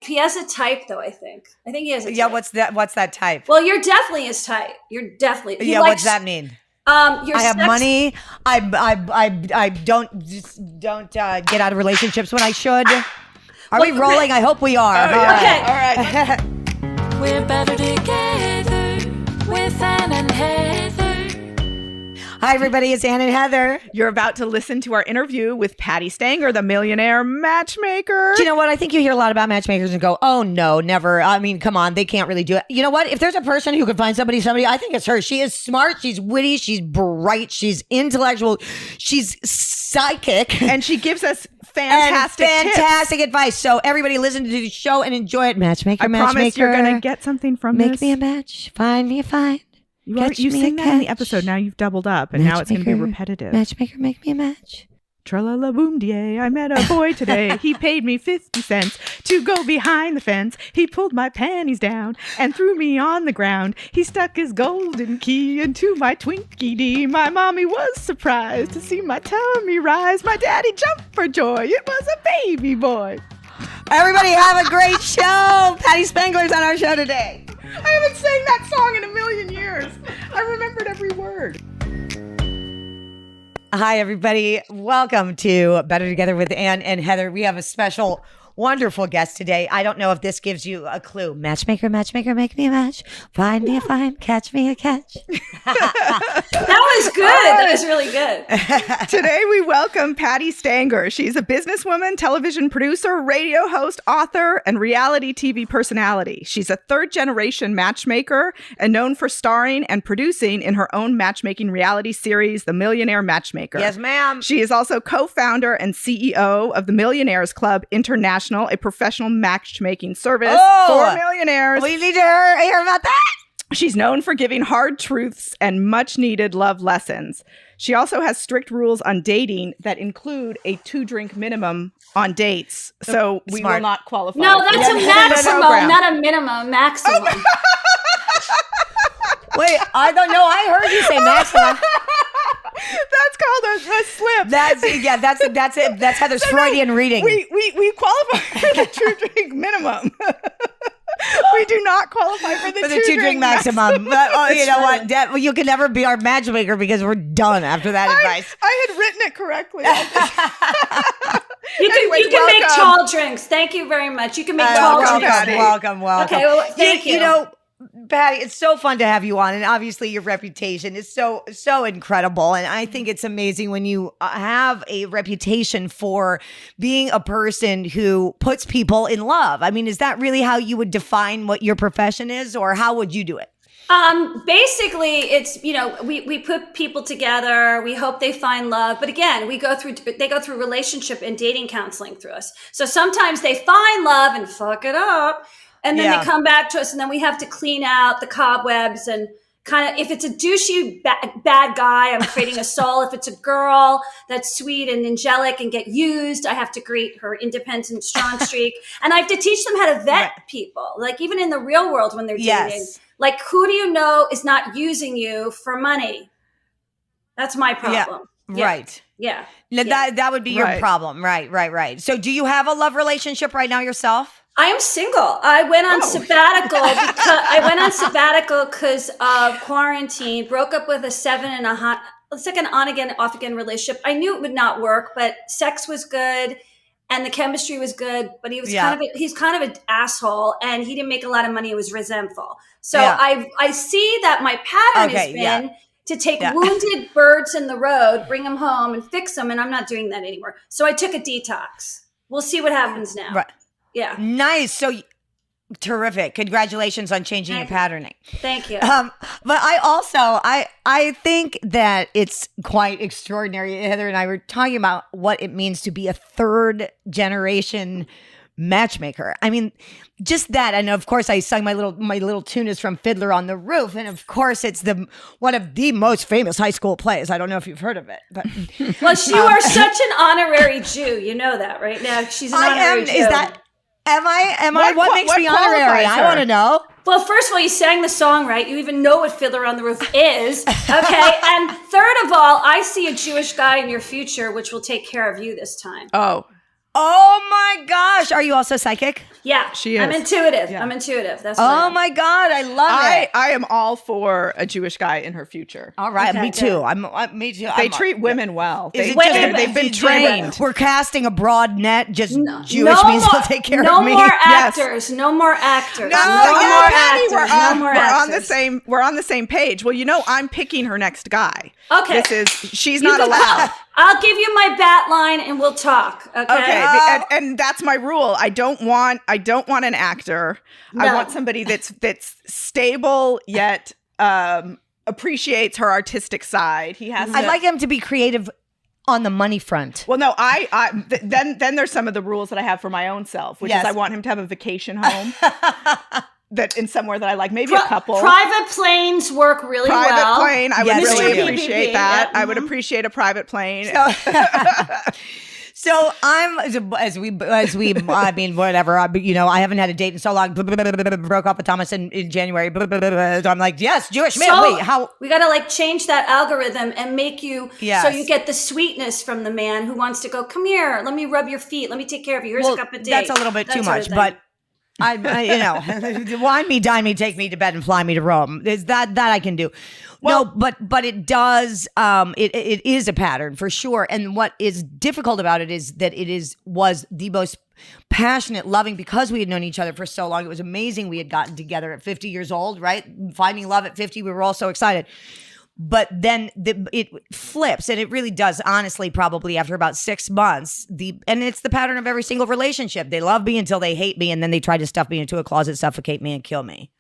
He has a type, though, I think he has a type. Yeah, what's that type? Well, you're definitely his type. You're definitely. Yeah, what's that mean? I have money. I don't get out of relationships when I should. Are we rolling? I hope we are. Okay. All right. We're better together with Ann and Heather. Hi, everybody. It's Ann and Heather. You're about to listen to our interview with Patti Stanger, the Millionaire Matchmaker. Do you know what? I think you hear a lot about matchmakers and go, oh, no, never. I mean, come on. They can't really do it. You know what? If there's a person who can find somebody, I think it's her. She is smart. She's witty. She's bright. She's intellectual. She's psychic. And she gives us fantastic advice. So everybody listen to the show and enjoy it. Matchmaker. I promise you're going to get something from this. Make me a match. Find me a find. You sing that in the episode. Now you've doubled up, and now it's going to be repetitive. Matchmaker, make me a match. Tra-la-la boom die, I met a boy today. He paid me 50 cents to go behind the fence. He pulled my panties down and threw me on the ground. He stuck his golden key into my Twinkie D. My mommy was surprised to see my tummy rise. My daddy jumped for joy. It was a baby boy. Everybody have a great show. Patti Spangler's on our show today. I haven't sang that song in a million years. I remembered every word. Hi, everybody. Welcome to Better Together with Ann and Heather. We have a special, wonderful guest today. I don't know if this gives you a clue. Matchmaker, make me a match. Find me a find, catch me a catch. That was good. That was really good. Today we welcome Patti Stanger. She's a businesswoman, television producer, radio host, author, and reality TV personality. She's a third-generation matchmaker and known for starring and producing in her own matchmaking reality series, The Millionaire Matchmaker. Yes, ma'am. She is also co-founder and CEO of the Millionaires Club International, a professional matchmaking service for millionaires. We need to hear about that. She's known for giving hard truths and much-needed love lessons. She also has strict rules on dating that include a 2-drink minimum on dates. So we will not qualify. No, that's a maximum, not a minimum. Maximum. Wait, I don't know. I heard you say maximum. That's called a slip. That's it. That's Heather's Freudian reading. We qualify for the 2-drink minimum. We do not qualify for the 2-drink maximum. You know what? You can never be our matchmaker because we're done after that advice. I had written it correctly. You can make tall drinks. Thank you very much. You can make tall drinks. Welcome. Okay, well, thank you. You know, Patti, it's so fun to have you on, and obviously your reputation is so incredible, and I think it's amazing when you have a reputation for being a person who puts people in love. I mean, is that really how you would define what your profession is, or how would you do it? Basically, it's, we put people together. We hope they find love. But again, they go through relationship and dating counseling through us. So sometimes they find love and fuck it up. And then they come back to us, and then we have to clean out the cobwebs and kind of, if it's a douchey bad guy, I'm creating a soul. If it's a girl that's sweet and angelic and get used, I have to greet her independent, strong streak. And I have to teach them how to vet people. Like even in the real world when they're dating, like who do you know is not using you for money? That's my problem. Yeah. Right. Yeah. That would be your problem. Right. So do you have a love relationship right now yourself? I am single. I went on sabbatical because of quarantine. Broke up with a 7.5. It's like an on again, off again relationship. I knew it would not work, but sex was good and the chemistry was good. But he was he's kind of an asshole, and he didn't make a lot of money. He was resentful. So I see that my pattern has been to take wounded birds in the road, bring them home, and fix them, and I'm not doing that anymore. So I took a detax. We'll see what happens now. Right. Yeah. Nice. So terrific. Congratulations on changing your patterning. Thank you. But I think that it's quite extraordinary. Heather and I were talking about what it means to be a third generation matchmaker. I mean, just that. And of course I sung my little tune is from Fiddler on the Roof. And of course it's one of the most famous high school plays. I don't know if you've heard of it, but well, you are such an honorary Jew. You know that, right? Now she's an honorary Jew. Is that Am I? What makes me honorary? I want to know. Well, first of all, you sang the song right. You even know what Fiddler on the Roof is. Okay. And third of all, I see a Jewish guy in your future, which will take care of you this time. Oh, Oh my gosh. Are you also psychic? Yeah, She I'm is. intuitive. Yeah. I'm intuitive. That's what I Oh am. my God. I love it. I am all for a Jewish guy in her future. All right. Okay, me too. good. Me too. They treat women well. Is They, it just they've been trained. We're casting a broad net. Just Jewish no means more, they'll take care no of me. more Yes. actors. No more actors. No, No yeah, more Patty, actors. We're, No more on the actors. same. We're on the same page. Well, I'm picking her next guy. Okay. She's You not can allowed. call. I'll give you my bat line and we'll talk. Okay. Okay, and that's my rule. I don't want an actor. I No. want somebody that's stable yet appreciates her artistic side. He has. I'd like him to be creative on the money front. Well, no, then there's some of the rules that I have for my own self, which Yes. is I want him to have a vacation home that in somewhere that I like, maybe a couple. Private planes work really Private well. plane, I Yes, would they really do. appreciate PPP, that. yep, I would appreciate a private plane. So I'm as we I mean whatever I haven't had a date in so long. Broke up with Thomas in January. So I'm like, yes, Jewish man. So Wait, how? we got to like change that algorithm and make you so Yes. you get the sweetness from the man who wants to go, come here, let me rub your feet, let me take care of you. Here's a cup of tea. That's a little bit That too sort much, of thing. but wine me, dine me, take me to bed, and fly me to Rome. Is that I can do? No, but it does. It is a pattern for sure. And what is difficult about it is that was the most passionate, loving, because we had known each other for so long. It was amazing. We had gotten together at 50 years old, right? Finding love at 50. We were all so excited. But then it flips, and it really does, honestly, probably after about 6 months. And it's the pattern of every single relationship. They love me until they hate me, and then they try to stuff me into a closet, suffocate me, and kill me.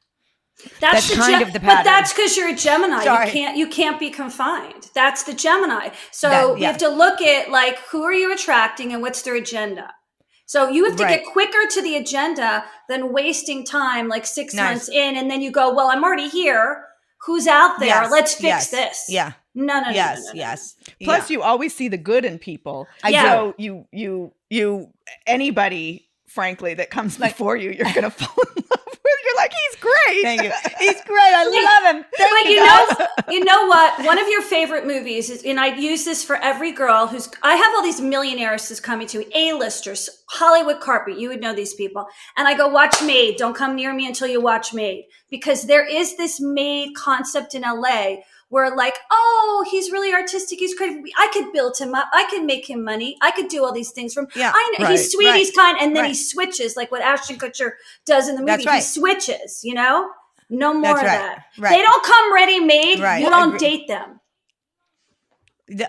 That's the kind of the But pattern. that's because you're a Gemini. Sorry. You can't be confined. That's the Gemini. So Yeah. you have to look at like who are you attracting and what's their agenda. So you have to Right. get quicker to the agenda than wasting time like 6 Nice. months in, and then you go, well, I'm already here. Who's out there? Yes, Let's fix yes, this. yeah. No. Yes, no. yes. Plus, Yeah. you always see the good in people. Yeah. So you anybody, frankly, that comes before you, you're gonna fall in love with. You're like, he's great. Thank you. He's great. I love him. Thank But you. you know what? One of your favorite movies is, and I use this for every girl I have all these millionaires who's coming to me, A-listers, Hollywood carpet. You would know these people. And I go, watch Maid. Don't come near me until you watch Maid. Because there is this Maid concept in LA where like, oh, he's really artistic. He's creative. I could build him up. I could make him money. I could do all these things from, Yeah, I know right, he's sweet. right, He's kind. And then he right. switches like what Ashton Kutcher does in the movie. That's right. He switches, No more That's of right, that. right. They don't come ready-made. Right. You don't Agree. date them.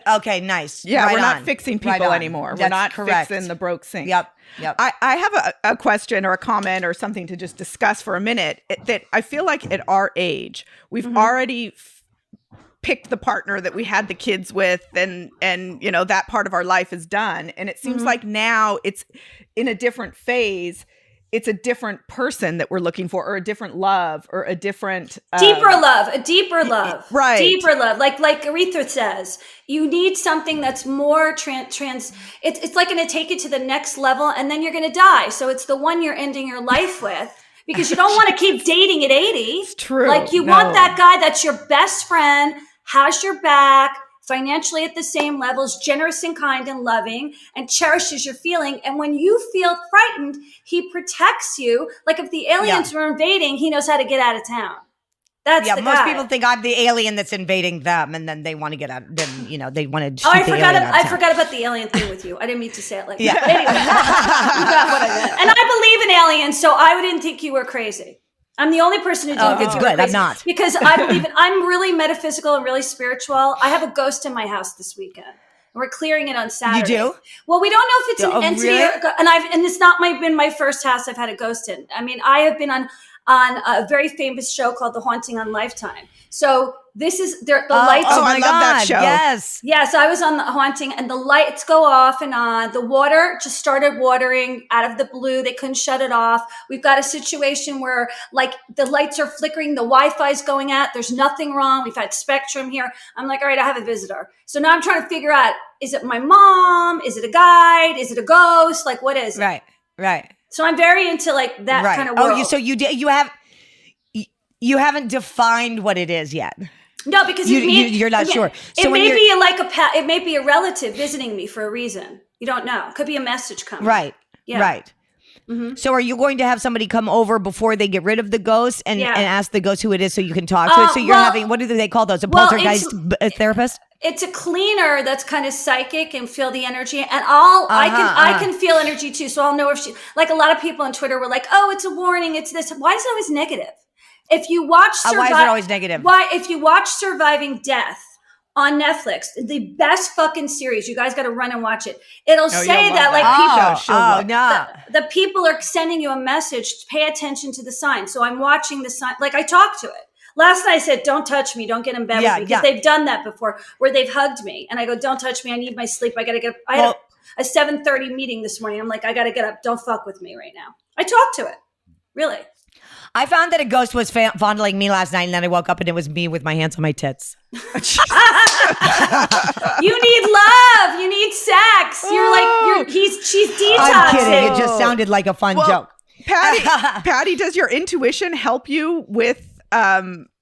Okay, nice. Yeah, Right we're not on. fixing Right people on. anymore. We're That's not correct. fixing the broke sink. Yep. I have a question or a comment or something to just discuss for a minute that I feel like at our age, we've already picked the partner that we had the kids with and that part of our life is done. And it seems like now it's in a different phase. It's a different person that we're looking for, or a different love, or a different A deeper love. Right. Deeper love. Like Aretha says, you need something that's more it's like going to take you to the next level, and then you're going to die. So it's the one you're ending your life with, because you don't want to keep dating at 80. It's true. Like you No. want that guy that's your best friend, has your back, financially at the same levels, generous and kind and loving, and cherishes your feeling. And when you feel frightened, he protects you. Like if the aliens were invading, he knows how to get out of town. That's the most guy. people think I'm the alien that's invading them, and then they want to get out. Then they want to. Oh, I forgot about the alien thing with you. I didn't mean to say it like that. But anyway, you got what I meant. And I believe in aliens, so I didn't think you were crazy. I'm the only person who didn't think it's you were good. crazy. I'm not. Because I believe I'm really metaphysical and really spiritual. I have a ghost in my house this weekend. And we're clearing it on Saturday. You do? Well, we don't know if it's an Oh, entity really? and it's not been my first house I've had a ghost in. I mean, I have been on a very famous show called The Haunting on Lifetime. So this is the lights. Oh, I love that show. Yes. Yeah, so I was on The Haunting, and the lights go off and on. The water just started watering out of the blue. They couldn't shut it off. We've got a situation where, like, the lights are flickering. The Wi-Fi's going out. There's nothing wrong. We've had Spectrum here. I'm like, all right, I have a visitor. So now I'm trying to figure out, is it my mom? Is it a guide? Is it a ghost? Like, what is it? Right. So I'm very into, like, that Right. kind of world. Oh, you haven't defined what it is yet. No, because you're not sure. It So when may you're- be it may be a relative visiting me for a reason. You don't know. Could be a message coming. Right. Yeah. Right. Mm-hmm. So are you going to have somebody come over before they get rid of the ghost and ask the ghost who it is so you can talk to it? So you're having, what do they call those? A poltergeist therapist? It's a cleaner that's kind of psychic and feel the energy. And I can feel energy too. So I'll know if like a lot of people on Twitter were like, oh, it's a warning. It's this. Why is it always negative? If you watch, why is it always negative? If you watch Surviving Death on Netflix, the best fucking series, you guys got to run and watch it. It'll say that like the people are sending you a message. Pay attention to the sign. So I'm watching the sign. Like I talk to it. Last night I said, don't touch me. Don't get in bed with me. Because they've done that before where they've hugged me. And I go, don't touch me. I need my sleep. I got to get up. I had a 7:30 meeting this morning. I'm like, I got to get up. Don't fuck with me right now. I talk to it. Really. I found that a ghost was fondling me last night, and then I woke up and it was me with my hands on my tits. You need love. You need sex. She's detoxing. I'm kidding. It just sounded like a fun joke. Patty, does your intuition help you with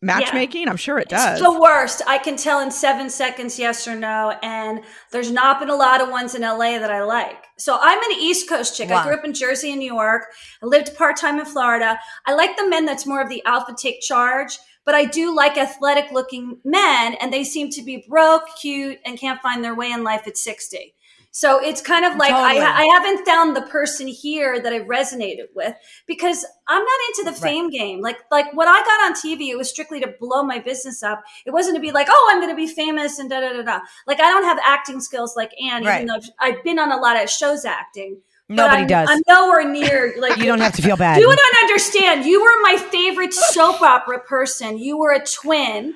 matchmaking? I'm sure it does. It's the worst. I can tell in 7 seconds yes or no, and there's not been a lot of ones in LA that I like. So I'm an East Coast chick. Wow. I grew up in Jersey and New York. I lived part-time in Florida. I like the men that's more of the alpha take charge, but I do like athletic looking men, and they seem to be broke, cute, and can't find their way in life at 60. So it's kind of like I haven't found the person here that I resonated with because I'm not into the fame game. Like what I got on TV, it was strictly to blow my business up. It wasn't to be like, oh, I'm going to be famous and da da da da. Like I don't have acting skills like Anne, even though I've been on a lot of shows acting. Nobody does. I'm nowhere near. Like you don't have to feel bad. You don't understand. You were my favorite soap opera person. You were a twin,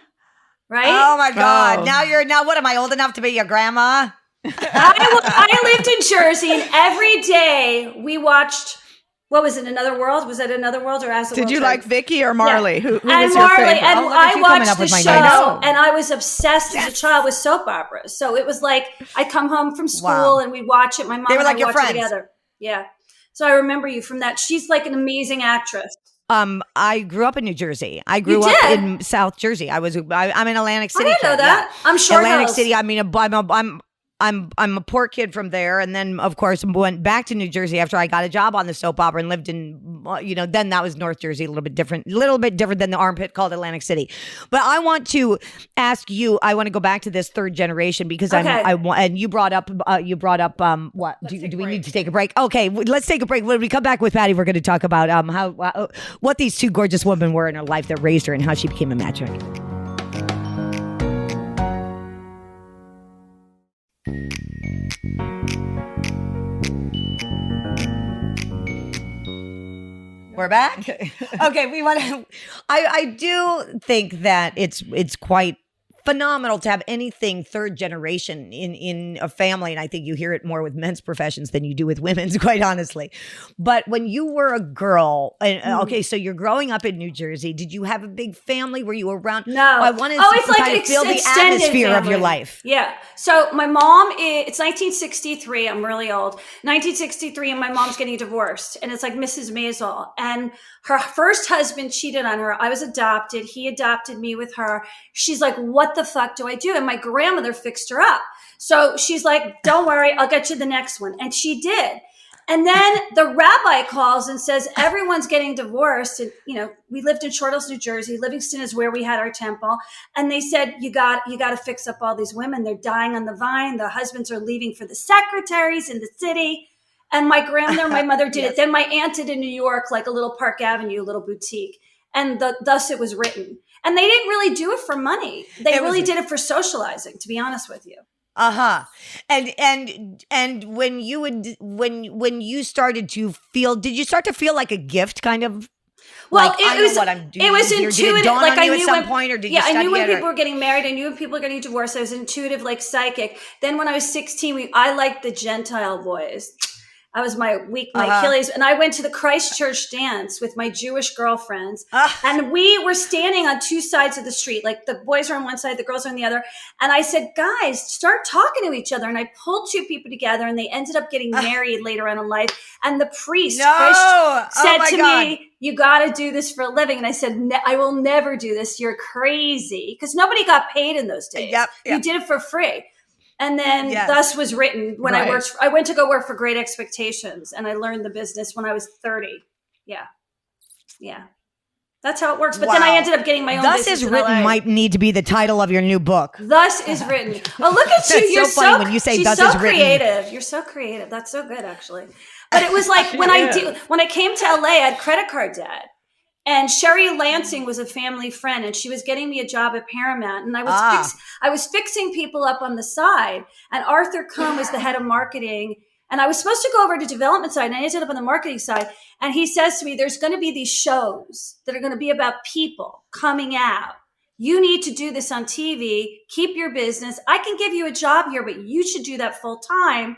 right? Oh my God! Now what? Am I old enough to be your grandma? I lived in Jersey, and every day we watched. What was it? Another World? Was it Another World or As the World Did you Turns? like Vicky or Marley? Yeah. Who was your Marley, favorite? and I watched the show, name. and I was obsessed as a child with soap operas. So it was like I'd come home from school and we'd watch it. My mom they were and like I your watched friends. it together. Yeah. So I remember you from that. She's like an amazing actress. I grew up in New Jersey. I grew up in South Jersey. I'm in Atlantic City. I didn't know that. Yeah. I'm sure Atlantic City. I mean, I'm a poor kid from there, and then of course went back to New Jersey after I got a job on the soap opera and lived in, then that was North Jersey, a little bit different than the armpit called Atlantic City. But I want to ask you. I want to go back to this third generation because and you brought up what do we need to take a break? Okay, let's take a break. When we come back with Patty, we're going to talk about what these two gorgeous women were in her life that raised her and how she became a matchmaker. We're back. Okay, we want to. I do think that it's quite phenomenal to have anything third generation in a family, and I think you hear it more with men's professions than you do with women's, quite honestly. But when you were a girl, okay, so you're growing up in New Jersey. Did you have a big family? Were you around? No. I wanted to kind of feel the atmosphere of your life. Yeah. So my mom, it's 1963. I'm really old. 1963, and my mom's getting divorced, and it's like Mrs. Maisel, and her first husband cheated on her. I was adopted. He adopted me with her. She's like, what the fuck do I do? And my grandmother fixed her up. So she's like, don't worry, I'll get you the next one. And she did. And then the rabbi calls and says, everyone's getting divorced. And, we lived in Short Hills, New Jersey. Livingston is where we had our temple. And they said, you got to fix up all these women. They're dying on the vine. The husbands are leaving for the secretaries in the city. And my grandmother, my mother did it. Then my aunt did in New York, like a little Park Avenue, little boutique. And thus it was written. And they didn't really do it for money. They really did it for socializing, to be honest with you. And when you started to feel, did you start to feel like a gift, kind of? Well, like, I know what I'm doing. It was here. intuitive. Did it dawn like on you I knew at some point, or did you study I knew when it, people were getting married. I knew when people were getting divorced. I was intuitive, like psychic. Then when I was 16, I liked the Gentile boys. I was my Achilles. And I went to the Christchurch dance with my Jewish girlfriends. And we were standing on two sides of the street. Like the boys are on one side, the girls are on the other. And I said, guys, start talking to each other. And I pulled two people together, and they ended up getting married later on in life. And the priest said to me, you got to do this for a living. And I said, I will never do this. You're crazy. Because nobody got paid in those days. Yep. You did it for free. And then Yes. thus was written when Right. I went to go work for Great Expectations, and I learned the business when I was 30. Yeah. Yeah. That's how it works. But then I Wow. ended up getting my own Thus business is in written LA. might need to be the title of your new book. Thus is written. Oh, look at you. That's You're so funny when you say she's thus so is written. creative. You're so creative. That's so good, actually. But it was like when I came to LA, I had credit card debt. And Sherry Lansing was a family friend, and she was getting me a job at Paramount. And I was fixing people up on the side. And Arthur Cohn was the head of marketing. And I was supposed to go over to development side, and I ended up on the marketing side. And he says to me, there's going to be these shows that are going to be about people coming out. You need to do this on TV. Keep your business. I can give you a job here, but you should do that full time.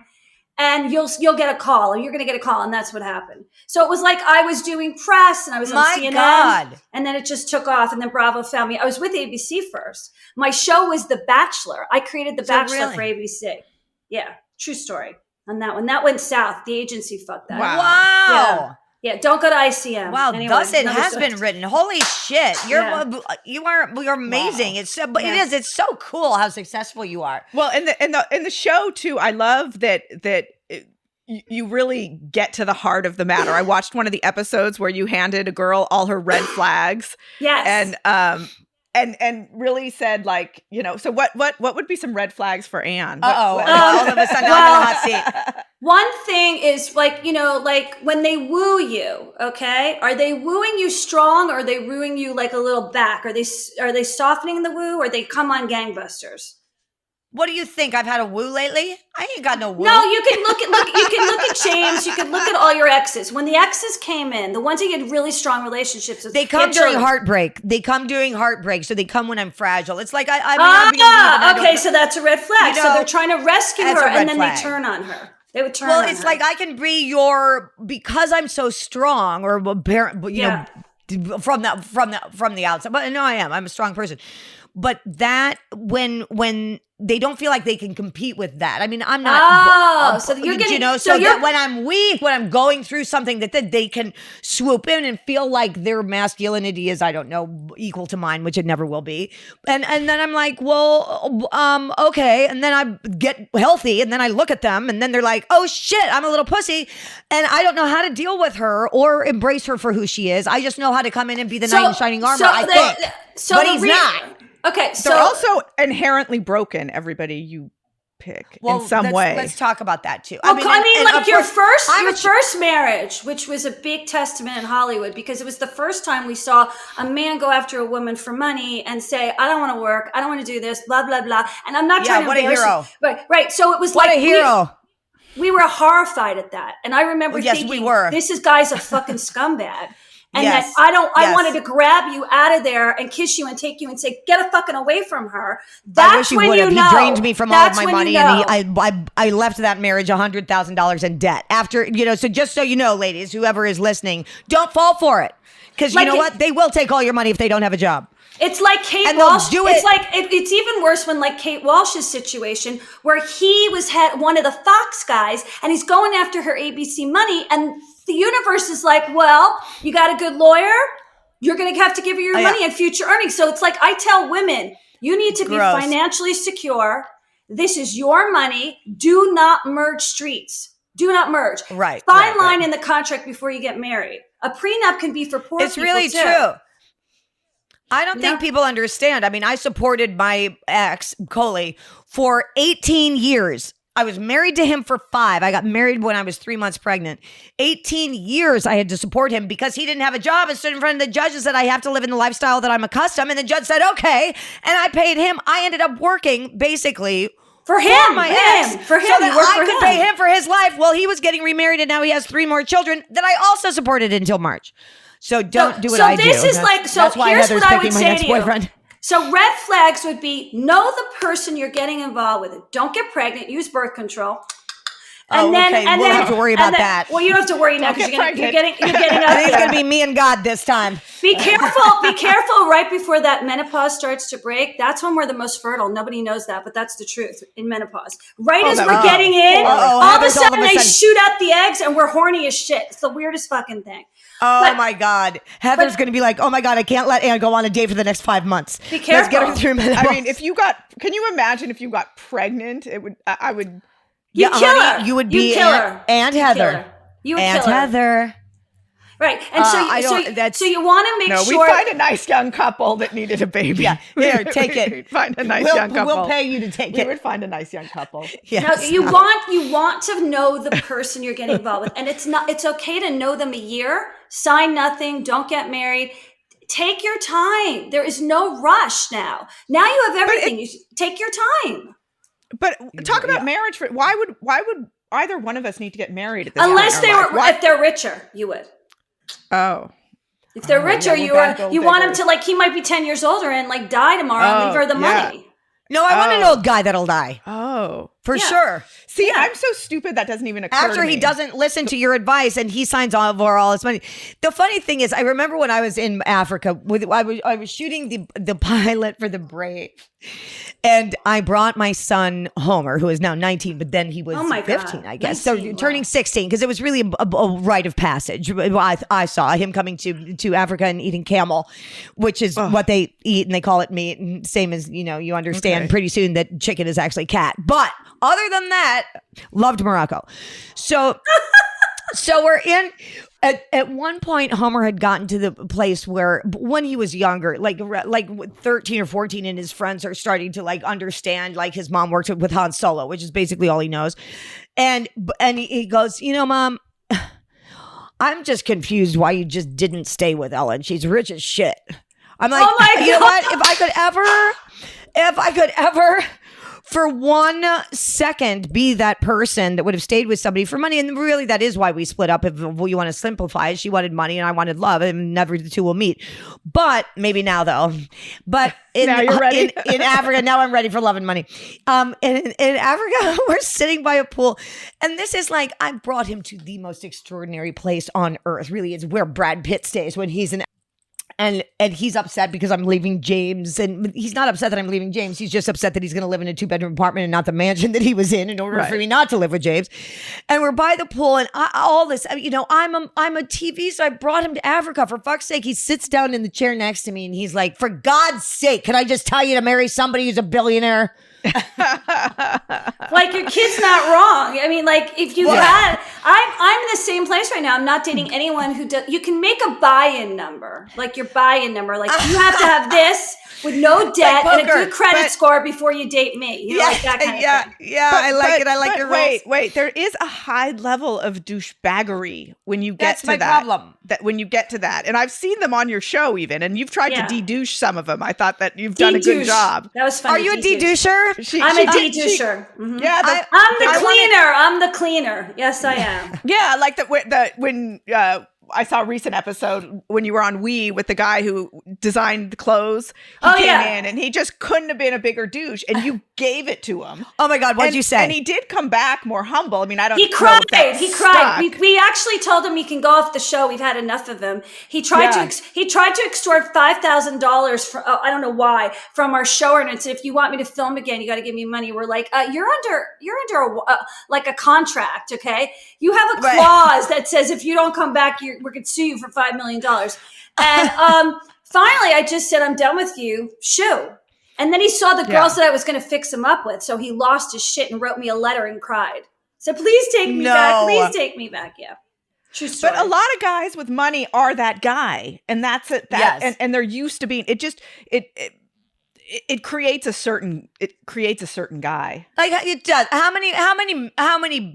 And you'll get a call, or you're going to get a call. And that's what happened. So it was like I was doing press, and I was on CNN. God. And then it just took off. And then Bravo found me. I was with ABC first. My show was The Bachelor. I created The Bachelor for ABC. Yeah, true story on that one. That went south. The agency fucked that. Wow. Yeah, don't go to ICM. Wow, Anyway, thus it another has story. been written. Holy shit. You're amazing. Wow. It's so but Yeah. it's so cool how successful you are. Well, in the show too, I love that you really get to the heart of the matter. I watched one of the episodes where you handed a girl all her red flags. Yes. And really said, like, you know, so what would be some red flags for Anne? All of a sudden I'm in the hot seat. One thing is like, you know, like when they woo you, okay? Are they wooing you strong, or are they wooing you like a little back? Are they softening the woo, or they come on gangbusters? What do you think? I've had a woo lately? I ain't got no woo. No, you can look at James, you can look at all your exes. When the exes came in, the ones that you had really strong relationships with, They come get during your- heartbreak. So they come when I'm fragile. It's like I okay, so that's a red flag. You So know, they're trying to rescue that's her, a red and then flag. they turn on her. They would turn well, on it's her. like I can be because I'm so strong, or you know, from the outside. But no, I'm a strong person. But that when they don't feel like they can compete with that. I mean, I'm not. So you're getting, you know, so that when I'm weak, when I'm going through something, that they can swoop in and feel like their masculinity is, I don't know, equal to mine, which it never will be. And then I'm like, well, okay. And then I get healthy, and then I look at them, and then they're like, oh shit, I'm a little pussy, and I don't know how to deal with her or embrace her for who she is. I just know how to come in and be the knight in shining armor. I think, but he's not. Okay, so they're also inherently broken, everybody you pick in some way. Let's talk about that too. Well, I mean, like your course, first marriage, which was a big testament in Hollywood, because it was the first time we saw a man go after a woman for money and say, "I don't want to work, I don't want to do this, blah blah blah." And I'm not trying to embarrass hero. you, right? So it was what like a hero. We were horrified at that, and I remember thinking, we were. "This guy's a fucking scumbag." And Yes. that I Yes. wanted to grab you out of there and kiss you and take you and say, get a fucking away from her. I That's wish he when would you have. know. He drained me from all of That's my when money, you know. and I left that marriage $100,000 in debt. After, you know, so just so you know, ladies, whoever is listening, don't fall for it, because you know what? They will take all your money if they don't have a job. It's like Kate And they'll Walsh. do It's it. like it's even worse when like Kate Walsh's situation, where he was one of the Fox guys, and he's going after her ABC money, and the universe is like, well, you got a good lawyer, you're going to have to give her your money and future earnings. So it's like I tell women, you need to be financially secure. This is your money. Do not merge streets. Do not merge. Right. Fine line in the contract before you get married. A prenup can be for poor people. It's really too. true. I don't think people understand. I mean, I supported my ex, Coley, for 18 years. I was married to him for 5. I got married when I was 3 months pregnant. 18 years I had to support him because he didn't have a job, and stood in front of the judge and said, I have to live in the lifestyle that I'm accustomed. And the judge said, okay. And I paid him. I ended up working basically for him, so that I could pay him for his life. Well, he was getting remarried, and now he has 3 more children that I also supported until March. So don't do what I do. So this is like, so that's why here's Heather's what I picking would my say next to you. boyfriend. So red flags would be, know the person you're getting involved with. Don't get pregnant. Use birth control. And we'll have to worry about that. Well, you don't have to worry now because you're getting up I think it's there. going to be me and God this time. Be careful. Be careful right before that menopause starts to break. That's when we're the most fertile. Nobody knows that, but that's the truth in menopause. Right as we're getting in, all of a sudden they shoot out the eggs and we're horny as shit. It's the weirdest fucking thing. Oh my God. Heather's going to be like, oh my God, I can't let Anne go on a date for the next 5 months. Be careful. Let's get her through menopause. I mean, can you imagine if you got pregnant? I would. You kill her. You would You be kill her. Aunt You Heather. kill her. You would Aunt kill her. Heather. Right. And so you want to make No, sure. we find a nice young couple that needed a baby. Yeah. Here, take it. We'd find a nice young couple. We'll pay you to take We it. would find a nice young couple. Yes. No, you want to know the person you're getting involved with. And it's okay to know them a year, sign nothing, don't get married. Take your time. There is no rush now. Now you have everything. You should take your time. But talk about marriage. Why would either one of us need to get married at this Unless point in our life? if they're richer, you would. Oh. If they're richer, yeah, we're back you want him to, like, he might be 10 years older and like die tomorrow and leave her the money. No, I want an old guy that'll die. Oh. For sure. See, I'm so stupid that doesn't even occur After to me. he doesn't listen to your advice and he signs over all his money. The funny thing is, I remember when I was in Africa, I was shooting the pilot for The Brave. And I brought my son Homer, who is now 19, but then he was 15, I guess. 19, so turning 16, because it was really a rite of passage. I saw him coming to Africa and eating camel, which is what they eat, and they call it meat. And same as, you understand pretty soon that chicken is actually cat. But other than that, loved Morocco. So we're in. At one point, Homer had gotten to the place where, when he was younger, like 13 or 14, and his friends are starting to like understand, like his mom worked with Han Solo, which is basically all he knows. And he goes, Mom, I'm just confused why you just didn't stay with Ellen. She's rich as shit. I'm like, Oh my God. you know what? If I could ever for 1 second be that person that would have stayed with somebody for money. And really, that is why we split up. If you want to simplify it, she wanted money and I wanted love, and never the two will meet. But maybe now, though. But Now you're ready. in Africa, now I'm ready for love and money. In Africa, we're sitting by a pool. And this is like, I brought him to the most extraordinary place on earth. Really, it's where Brad Pitt stays when he's in. And he's upset because I'm leaving James. And he's not upset that I'm leaving James. He's just upset that he's going to live in a 2-bedroom apartment and not the mansion that he was in order for me not to live with James. And we're by the pool, and all this, I'm a TV, so I brought him to Africa. For fuck's sake, he sits down in the chair next to me, and he's like, for God's sake, can I just tell you to marry somebody who's a billionaire? Like, your kid's not wrong. I mean, like, if you had, I'm in the same place right now. I'm not dating anyone who does. You can make a buy-in number, like your buy-in number. Like, you have to have this with no debt and a good credit score before you date me. Like that kind of thing. Yeah, I like it. I like your rules. Wait. There is a high level of douchebaggery when you get That's to my that. problem. When you get to that, and I've seen them on your show even, and you've tried to de-douche some of them. I thought that you've done a good job. That was funny. Are you a de-doucher? I'm a de-doucher. Mhm. Yeah, I'm the cleaner. I'm the cleaner. Yes, I am. yeah, like when I saw a recent episode when you were on Wii with the guy who designed the clothes. He came in and he just couldn't have been a bigger douche, and you gave it to him. Oh my God, what'd you say? And he did come back more humble. I mean, I don't. He know cried. if that He cried. stuck. We actually told him he can go off the show. We've had enough of him. He tried to extort $5,000 from I don't know why from our showrunner and said, if you want me to film again, you got to give me money. We're like, you're under like a contract, okay? You have a clause that says if you don't come back, we could sue you for $5 million. And finally, I just said, I'm done with you. Shoo. And then he saw the girls that I was going to fix him up with. So he lost his shit and wrote me a letter and cried. So please take me back. Please take me back. Yeah. True story. But a lot of guys with money are that guy, and that's it. And they're used to being. It creates a certain guy. Like it does. How many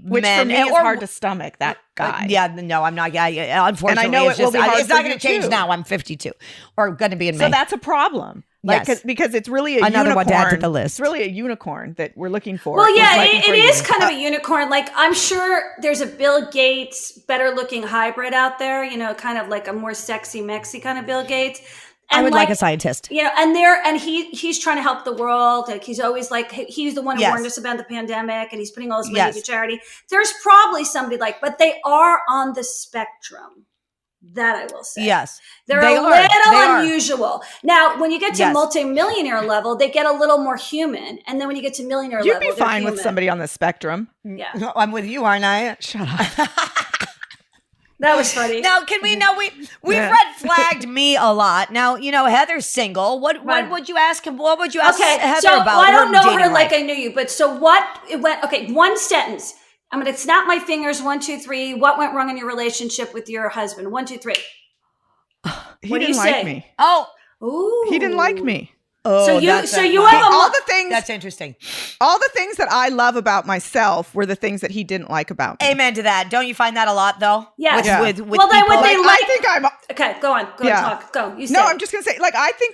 Which men? for me is hard to stomach that guy. I'm not. Yeah, unfortunately, and I know it will be hard it's not for going you to change too. now. I'm 52, or going to be in May. So that's a problem. Like, Yes. because it's really Another unicorn. one to add to the list. It's really a unicorn that we're looking for. Well, yeah, We're looking it for is you. kind of a unicorn. Like, I'm sure there's a Bill Gates better looking hybrid out there, kind of like a more sexy Mexi kind of Bill Gates. And I would like a scientist. And he's trying to help the world. Like, he's always like, he's the one who Yes. warned us about the pandemic, and he's putting all his money to charity. There's probably somebody but they are on the spectrum. That I will say. Yes. They're They a are. little They are. unusual. Now, when you get to Yes. multimillionaire level, they get a little more human. And then when you get to millionaire You'd level, be fine with somebody on the spectrum. Yeah. I'm with you, aren't I? Shut up. That was funny. Now, can we know we've Yeah. red flagged me a lot. Now, Heather's single. What Right. would you ask him? What would you ask Okay, Heather so about? I don't know dating her like life? I knew you, but so what? It went okay. One sentence. I'm gonna snap my fingers. 1, 2, 3. What went wrong in your relationship with your husband? 1, 2, 3. He What do didn't you like say? me. Oh, He didn't like me. So you that's so you have a All mo- the things that's interesting. all the things that I love about myself were the things that he didn't like about me. Amen to that. Don't you find that a lot though? Yes. With, Yeah. with Well, then people? what they Like, like- I think I'm Okay, go on. Go Yeah. talk. Go. You say. No, I'm just gonna say, like, I think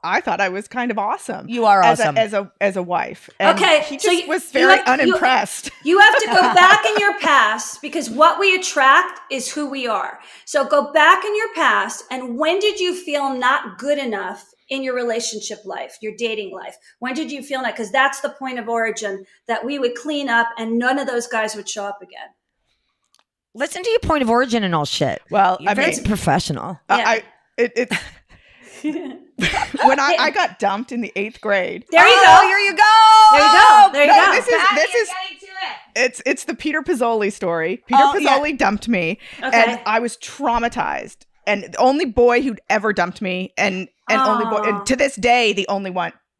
I thought I was kind of awesome. You are awesome. as a wife. And Okay, he so just you- was you very have- unimpressed. You have to go back in your past because what we attract is who we are. So go back in your past, and when did you feel not good enough in your relationship life, your dating life? When did you feel that? Because that's the point of origin that we would clean up and none of those guys would show up again. Listen to your point of origin and all shit. Well, You're I very mean, professional. Yeah. it's when I got dumped in the 8th grade. There you Oh, go. here you go. There you go. Oh, There you No, go. this is it's the Peter Pizzoli story. Peter Oh, yeah. Pizzoli dumped me, Okay. and I was traumatized. And the only boy who'd ever dumped me, and only boy, Aw. and to this day, the only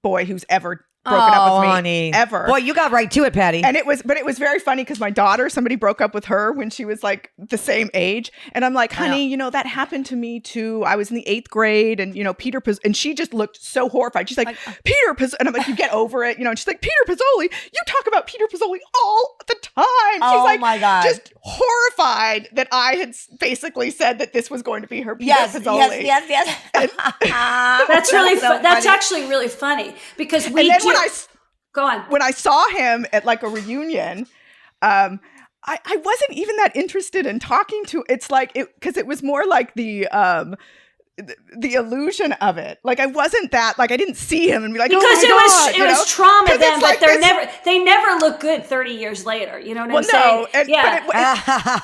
boy who's ever broken up with me honey. ever. Boy, you got right to it, Patty. And it was very funny because my daughter, somebody broke up with her when she was like the same age. And I'm like, honey, that happened to me too. I was in the 8th grade and, and she just looked so horrified. She's like, Peter Pizzoli. And I'm like, you get over it. And she's like, Peter Pizzoli, you talk about Peter Pizzoli all the time. She's Oh, like, my God. just horrified that I had basically said that this was going to be her Peter Pizzoli. yes. That's really so that's funny. actually really funny because we And then do. Go on. when I saw him at like a reunion, I wasn't even that interested in talking to. It's like because it was more like the illusion of it. Like I wasn't that like I didn't see him and be like, Because oh my God, it was trauma 'Cause then, it's but like they're this- they never look good 30 years later. You know what I'm Well, saying? no, Yeah.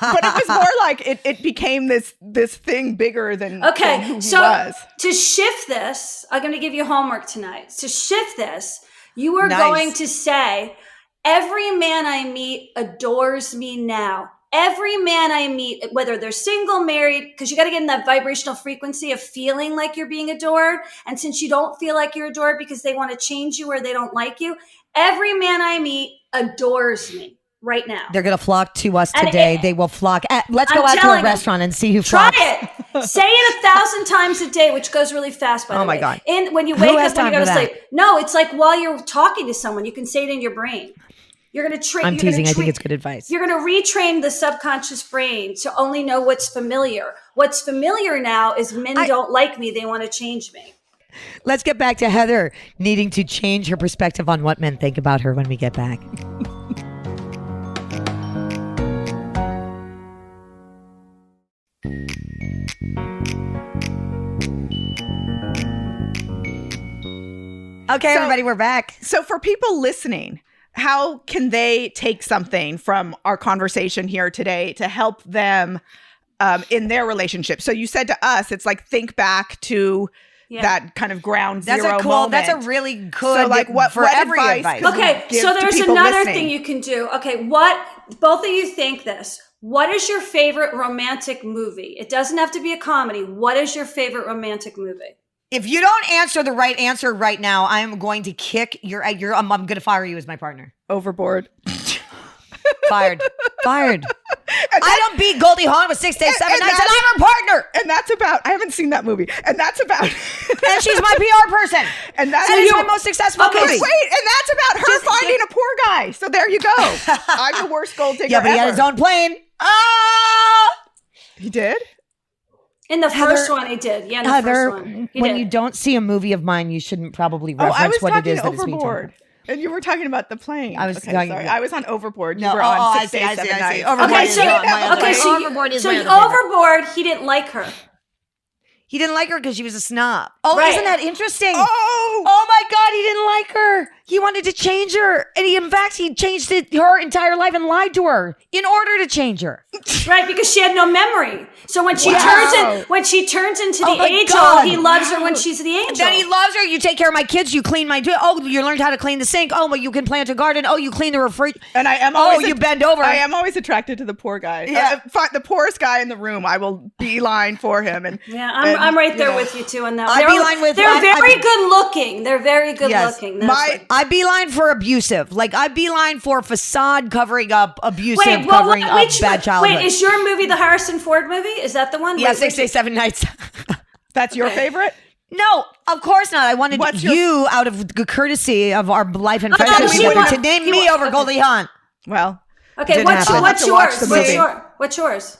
but it was more like it became this thing bigger than who Okay, he so was. to shift this, I'm going to give you homework tonight. To shift this, you are Nice. going to say, every man I meet adores me now. Every man I meet, whether they're single, married, because you got to get in that vibrational frequency of feeling like you're being adored. And since you don't feel like you're adored because they want to change you or they don't like you, every man I meet adores me right now. They're going to flock to us And today. it- They will flock. Let's go I'm out to a telling you. restaurant and see who Try flocks. it. Say it 1,000 times a day, which goes really fast, by the way. Oh, my God. And when you Who wake has up, when you time go to for that? sleep. No, it's like while you're talking to someone, you can say it in your brain. You're going to train. I'm teasing. I think it's good advice. You're going to retrain the subconscious brain to only know what's familiar. What's familiar now is men don't like me. They want to change me. Let's get back to Heather needing to change her perspective on what men think about her when we get back. Okay, everybody, we're back. So for people listening, how can they take something from our conversation here today to help them in their relationship? So you said to us, it's like think back to that kind of ground That's zero a cool. moment. That's a really good. So, like, what every advice could Okay, give so to there's people another listening? thing you can do. Okay, both of you think this. What is your favorite romantic movie? It doesn't have to be a comedy. What is your favorite romantic movie? If you don't answer the right answer right now, I am going to kick your. I'm going to fire you as my partner. Overboard. Fired. Fired. I don't beat Goldie Hawn with 6 days, 7 and nights, and that's- I'm her partner. And that's about, I haven't seen that movie. And that's about, And she's my PR person. and that's, And it's my most successful Okay, movie. wait, and that's about her finding a poor guy. So there you go. I'm the worst gold digger Yeah, but he had ever. his own plane. Ah! He did? In the Heather- first one, he did. Yeah, in the Heather, first one. He when did. you don't see a movie of mine, you shouldn't probably Oh, reference I was what it talking is that it's being Overboard. talked And you were talking about the plane. I was okay, talking- sorry. I was on Overboard. You No, were oh, on I 6 see, days, I see, 7 I see. nights. Overboard Okay, is so not my other okay, favorite. so Overboard is so my other favorite. Overboard, he didn't like her. He didn't like her because she was a snob. Oh, Right. isn't that interesting? Oh! Oh my God, he didn't like her. He wanted to change her. And in fact, he changed her entire life and lied to her in order to change her. Right, because she had no memory. So when she turns into Oh the my angel, God. he loves her when she's the angel. Then he loves her. You take care of my kids. You clean my... Oh, you learned how to clean the sink. Oh, well, you can plant a garden. Oh, you clean the refrigerator. And I am always you bend over. I am always attracted to the poor guy. Yeah. The poorest guy in the room, I will beeline for him. And yeah, I'm right there with you too on that. They're very good looking. They're very good looking. I beeline for abusive. Like I beeline for facade covering up abusive, covering up bad childhood. Wait, is your movie the Harrison Ford movie? Is that the one? Yeah, Wait, 6 Days, 7 Nights. That's your favorite? No, of course not. I wanted you, out of courtesy of our life and friendship, to name me over Goldie Hawn. Well, okay. What's yours? What's yours?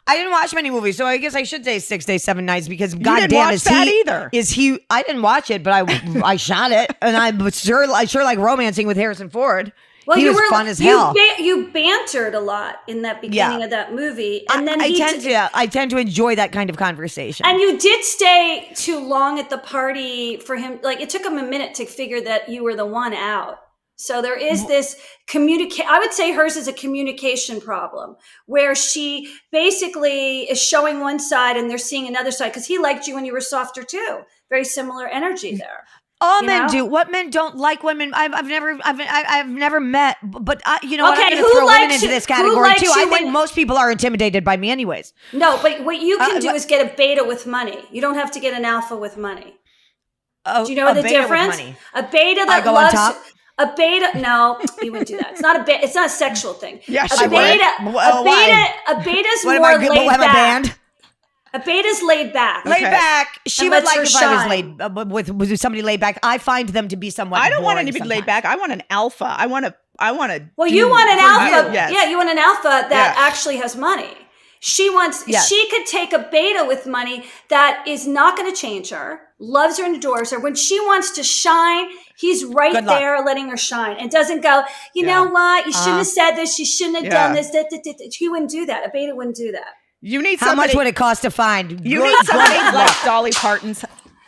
I didn't watch many movies, so I guess I should say 6 Days, 7 Nights because you goddamn didn't watch that either. I didn't watch it, but I shot it, and I sure like romancing with Harrison Ford. Well, he was fun as hell. You bantered a lot in that beginning of that movie, and then I tend to enjoy that kind of conversation. And you did stay too long at the party for him. Like it took him a minute to figure that you were the one out. So there is this I would say hers is a communication problem where she basically is showing one side and they're seeing another side because he liked you when you were softer too. Very similar energy there. All men do. What men don't like women? I've never met, but you know, okay, I'm going to throw women into this category too. I think most people are intimidated by me, anyways. No, but what you can do is get a beta with money. You don't have to get an alpha with money. Do you know the difference? A beta that loves. On top? A beta, no, you wouldn't do that. It's not it's not a sexual thing. Yes, a beta's more laid back. A beta's laid back. Laid back. She would like if I was laid with somebody laid back. I find them to be somewhat. I don't want anybody laid back. I want an alpha. I want to. Well, you want an alpha. Yes. Yeah, you want an alpha that actually has money. She could take a beta with money that is not going to change her, loves her and adores her. When she wants to shine, he's right there letting her shine and doesn't go, you know what? You shouldn't have said this. You shouldn't have done this. He wouldn't do that. A beta wouldn't do that. You need somebody. How much would it cost to find? You need somebody like Dolly Parton's.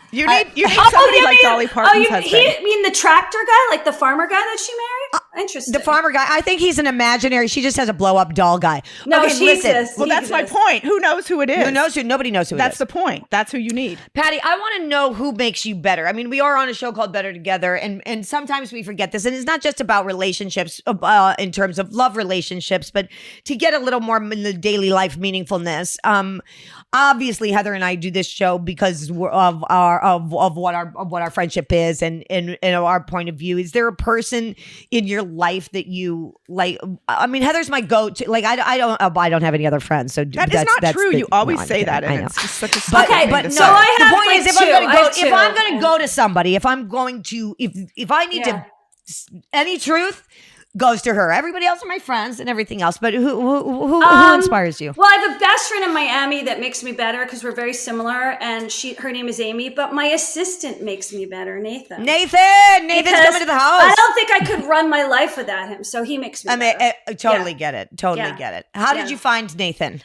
You need somebody like Dolly Parton's husband. You mean the tractor guy, like the farmer guy that she married? Interesting. The farmer guy. I think he's an imaginary. She just has a blow up doll guy. No, okay, listen. Well, that's my point. Who knows who it is? Who knows who? Nobody knows who it is. That's the point. That's who you need. Patty, I want to know who makes you better. I mean, we are on a show called Better Together, and sometimes we forget this. And it's not just about relationships in terms of love relationships, but to get a little more in the daily life meaningfulness. Obviously, Heather and I do this show because of what our friendship is and our point of view. Is there a person in your life that you like? I mean, Heather's my go-to. Like, I don't have any other friends. So that's not true. You always say that, and it's just such a okay. But so I have the point like is, if I'm going to go to somebody, if I need to, any truth goes to her. Everybody else are my friends and everything else. But who inspires you? Well, I have a best friend in Miami that makes me better because we're very similar, and her name is Amy. But my assistant makes me better, Nathan's coming to the house. I don't think I could run my life without him, so he makes me better. I totally get it. Get it. How did you find Nathan?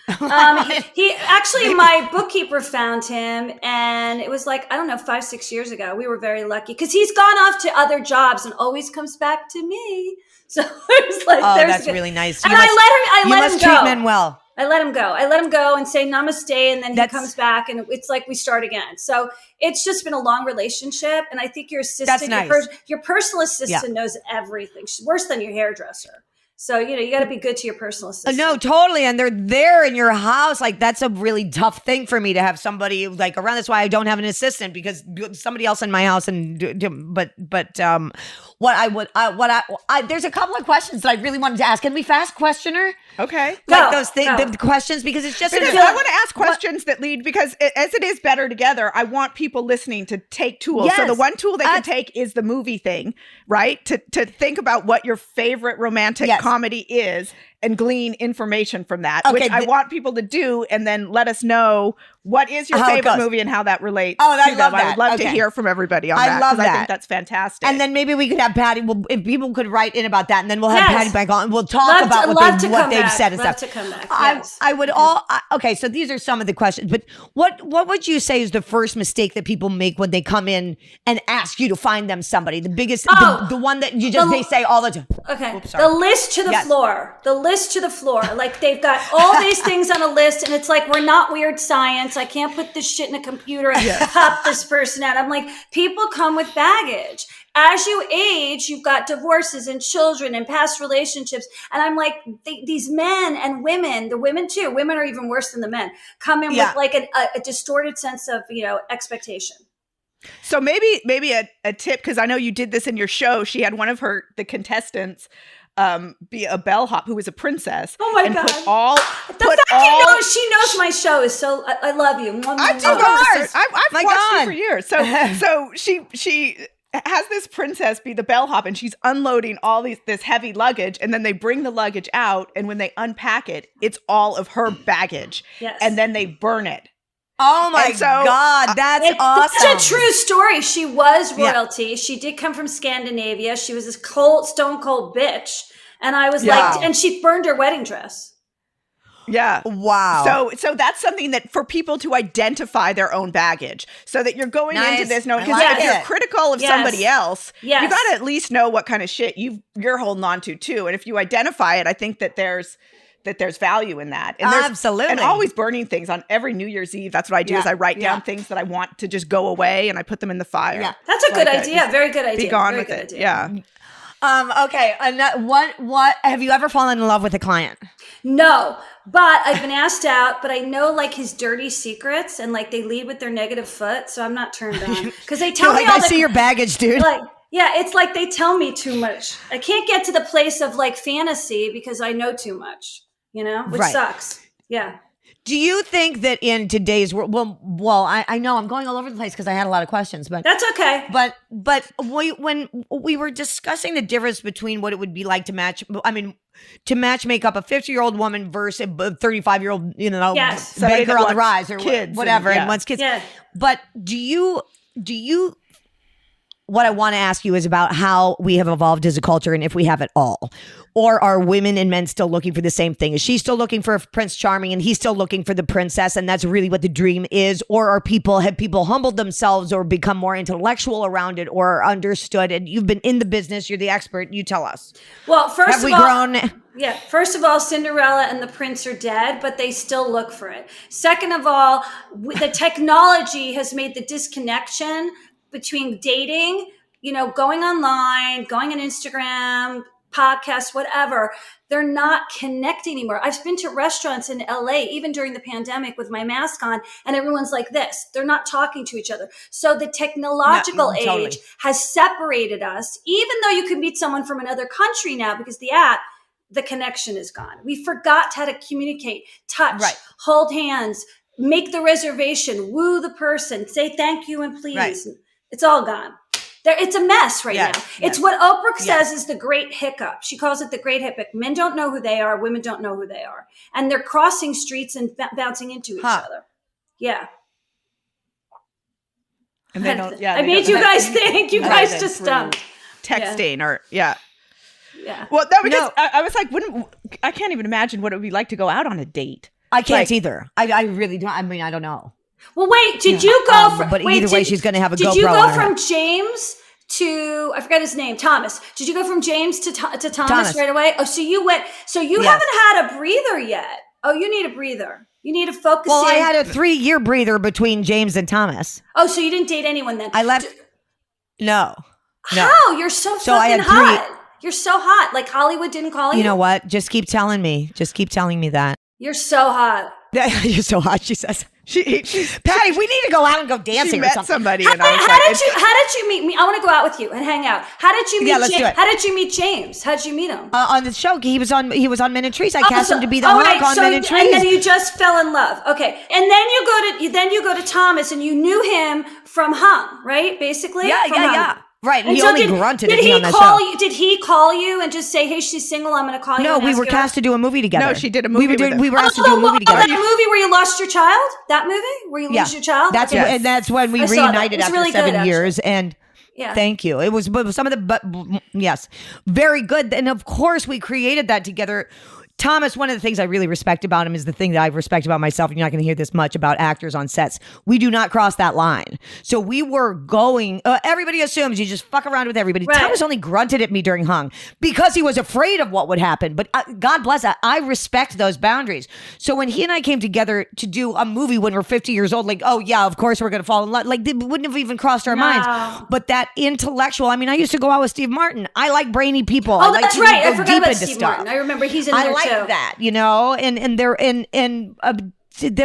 He actually, my bookkeeper found him, and it was like, I don't know, 5-6 years ago. We were very lucky because he's gone off to other jobs and always comes back to me. So it was like, that's really nice. And I let him go. Treat men well. I let him go and say namaste, and then he comes back, and it's like we start again. So it's just been a long relationship, and I think your assistant, your personal assistant knows everything. She's worse than your hairdresser. So, you got to be good to your personal assistant. No, totally. And they're there in your house. Like, that's a really tough thing for me to have somebody like around. That's why I don't have an assistant, because somebody else in my house. There's a couple of questions that I really wanted to ask. Can we fast question her? Okay. Like those things, the questions, because it's just. Because I want to ask questions that lead, because as it is Better Together, I want people listening to take tools. Yes. So the one tool they can take is the movie thing, right? To think about what your favorite romantic comedy is, and glean information from that, Okay, which I want people to do, and then let us know what is your How it favorite goes. movie and how that relates Oh, I to love them. I that. would love to Okay. hear from everybody on I that. love 'cause I that. think that's fantastic. And then maybe we could have Patti. Well, if people could write in about that, and then we'll have Yes. Patti back on. We'll talk Love about to what come they've back. said and Love stuff. to come back. Yes. I would okay. So these are some of the questions, but what would you say is the first mistake that people make when they come in and ask you to find them somebody? The biggest, the one that they say all the time. Okay. Oops, sorry. The list to the Yes. floor. The list to the floor. Like they've got all these things on a list, and it's like, we're not weird science. I can't put this shit in a computer and pop this person out. I'm like, people come with baggage. As you age, you've got divorces and children and past relationships. And I'm like, these men and women, the women too, women are even worse than the men, come in with like a distorted sense of, expectation. So maybe a tip, because I know you did this in your show. She had one of the contestants be a bellhop who was a princess. Oh my and God. She knows my show is so, I love you. I've My watched God. you for years. So she has this princess be the bellhop, and she's unloading all this heavy luggage, and then they bring the luggage out, and when they unpack it, it's all of her baggage. Yes. And then they burn it. Oh my And so, God, that's awesome. That's a true story. She was royalty. Yeah. She did come from Scandinavia. She was this stone cold bitch. And I was like, and she burned her wedding dress. Yeah. Wow. So that's something that for people to identify their own baggage, so that you're going into this knowing, because if you're critical of somebody else, you got to at least know what kind of shit you're holding on to too. And if you identify it, I think that there's value in that. And absolutely. And always burning things on every New Year's Eve. That's what I do is I write down things that I want to just go away, and I put them in the fire. Yeah. That's a good idea. Very good idea. Be gone Very with it. Idea. Yeah. Okay. What have you ever fallen in love with a client? No, but I've been asked out, but I know like his dirty secrets, and like they lead with their negative foot. So I'm not turned on because they tell me all I see your baggage, dude. Like, yeah, it's like they tell me too much. I can't get to the place of like fantasy because I know too much, which sucks. Yeah. Do you think that in today's world, well, I know I'm going all over the place because I had a lot of questions, but that's okay. But when we were discussing the difference between what it would be like to match make up a 50-year-old woman versus a 35-year-old, banker on the rise or kids whatever, and wants kids. Yeah. But do you? What I want to ask you is about how we have evolved as a culture and if we have it all. Or are women and men still looking for the same thing? Is she still looking for Prince Charming and he's still looking for the princess, and that's really what the dream is? Or have people humbled themselves or become more intellectual around it or understood? And you've been in the business, you're the expert, you tell us. Well, first have of all, grown? Yeah. First of all, Cinderella and the prince are dead, but they still look for it. Second of all, the technology has made the disconnection between dating, going online, going on Instagram, podcasts, whatever. They're not connecting anymore. I've been to restaurants in LA, even during the pandemic with my mask on, and everyone's like this. They're not talking to each other. So the technological age has separated us, even though you can meet someone from another country now because the connection is gone. We forgot how to communicate, touch, hold hands, make the reservation, woo the person, say thank you and please. Right. It's all gone. It's a mess right now. It's what Oprah says is the great hiccup. She calls it the great hiccup. Men don't know who they are. Women don't know who they are. And they're crossing streets and bouncing into each other. Yeah. And they don't, I made you guys think. You guys just stumped. Texting or, Yeah. Well, no, because I was like, I can't even imagine what it would be like to go out on a date. I can't either. I really don't. I mean, I don't know. Well, wait, did you go from... But either way, she's going to have a GoPro. Did you go from James to... I forgot his name, Thomas. Did you go from James to Thomas right away? Oh, so you went... So you haven't had a breather yet. Oh, you need a breather. You need to focus Well, I had a 3-year breather between James and Thomas. Oh, so you didn't date anyone then? I left... No. How? You're so fucking hot. You're so hot. Like Hollywood didn't call you? You know what? Just keep telling me. Just keep telling me that. You're so hot. You're so hot, she says. Patti, we need to go out and go dancing or something. Somebody how did you meet me? I want to go out with you and hang out. How did you meet James? How did you meet James? How did you meet him? On the show. He was on Men in Trees. I cast him to be the hawk on Men in Trees. And then you just fell in love. Okay. And then you go to Thomas, and you knew him from Hung, right? Basically? Yeah. Right. And He so only grunted did at me he on that call show. you? Did he call you and just say, "Hey, she's single. I'm going to call you"? No, and we ask were you cast to do a movie together. No, she did a movie with him. We were asked to do a movie together. That movie where you lost your child? That movie where you lose your child? That's Okay. and that's when we I saw that. reunited It's after really 7 good, years. And Yeah. thank you. It was some of the, but yes, very good. And of course, we created that together. Thomas, one of the things I really respect about him is the thing that I respect about myself. And you're not going to hear this much about actors on sets. We do not cross that line. So we were going, everybody assumes you just fuck around with everybody. Right. Thomas only grunted at me during Hung because he was afraid of what would happen. But God bless that. I respect those boundaries. So when he and I came together to do a movie when we're 50 years old, like, oh yeah, of course we're going to fall in love. Like, it wouldn't have even crossed our minds. But that intellectual, I mean, I used to go out with Steve Martin. I like brainy people. I Oh, like that's people who right. I go forgot deep about into Steve stuff. Martin. I remember he's in I there like too. that, you know, and there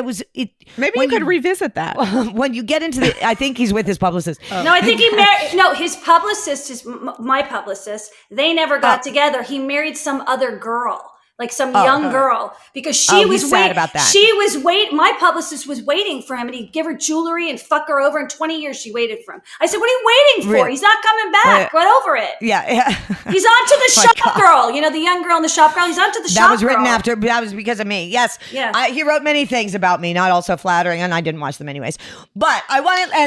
was it. Maybe you could revisit that. When you get into the, I think he's with his publicist. No, I think he married. No, his publicist is my publicist. They never got together. He married some other girl, like some young girl, because she was he's sad about that. She was My publicist was waiting for him, and he'd give her jewelry and fuck her over. And 20 years she waited for him. I said, "What are you waiting for? Really? He's not coming back. Get over it." Yeah. He's on to the shop girl. You know, the young girl and the shop girl. He's on to the shop girl. That was written after. That was because of me. Yes. Yeah. He wrote many things about me, not also flattering, and I didn't watch them anyways. But I want to,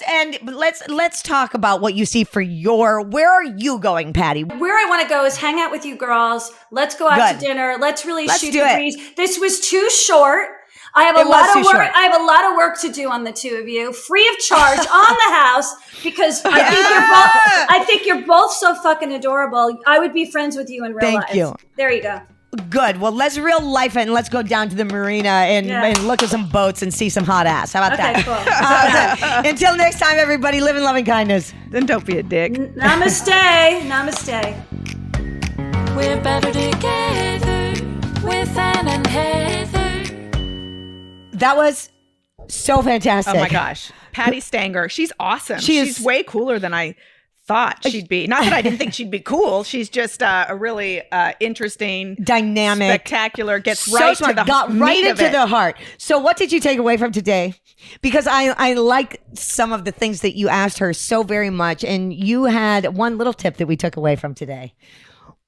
and let's talk about what you see for your. Where are you going, Patty? Where I want to go is hang out with you girls. Let's go out to dinner. Let's shoot do the it. breeze. This was too short. I have a It was lot too of work. short. I have a lot of work to do on the two of you, free of charge, on the house, because I think you're both so fucking adorable. I would be friends with you in real life. Thank you. There you go. Good. Well, let's real life it and let's go down to the marina and look at some boats and see some hot ass. How about that? Cool. Until next time, everybody, live in loving kindness. Then don't be a dick. Namaste. Namaste. We're better together with Ann and Heather. That was so fantastic. Oh my gosh. Patti Stanger. She's awesome. She's way cooler than I thought she'd be. Not that I didn't think she'd be cool. She's just a really interesting, dynamic, spectacular, gets so right smart, to the got meat right of into it. the heart. So what did you take away from today? Because I like some of the things that you asked her so very much. And you had one little tip that we took away from today.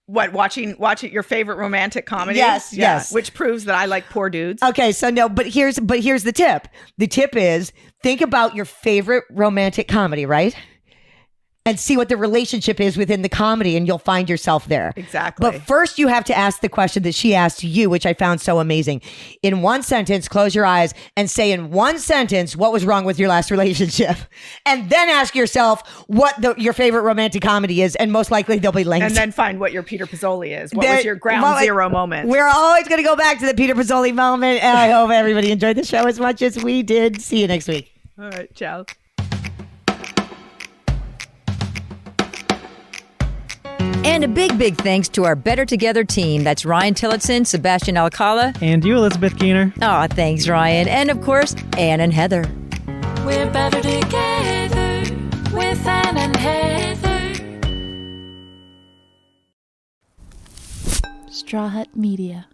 What, watching your favorite romantic comedy? Yes, yes. Which proves that I like poor dudes. Okay, so no, but here's the tip. The tip is think about your favorite romantic comedy, right? And see what the relationship is within the comedy, and you'll find yourself there. Exactly. But first, you have to ask the question that she asked you, which I found so amazing. In one sentence, close your eyes and say in one sentence what was wrong with your last relationship, and then ask yourself what your favorite romantic comedy is, and most likely they'll be linked. And then find what your Peter Pizzoli is. What was your ground zero moment? We're always going to go back to the Peter Pizzoli moment, and I hope everybody enjoyed the show as much as we did. See you next week. All right, ciao. And a big thanks to our Better Together team. That's Ryan Tillotson, Sebastian Alcala. And you, Elizabeth Keener. Aw, thanks, Ryan. And of course, Ann and Heather. We're better together with Ann and Heather. Straw Hut Media.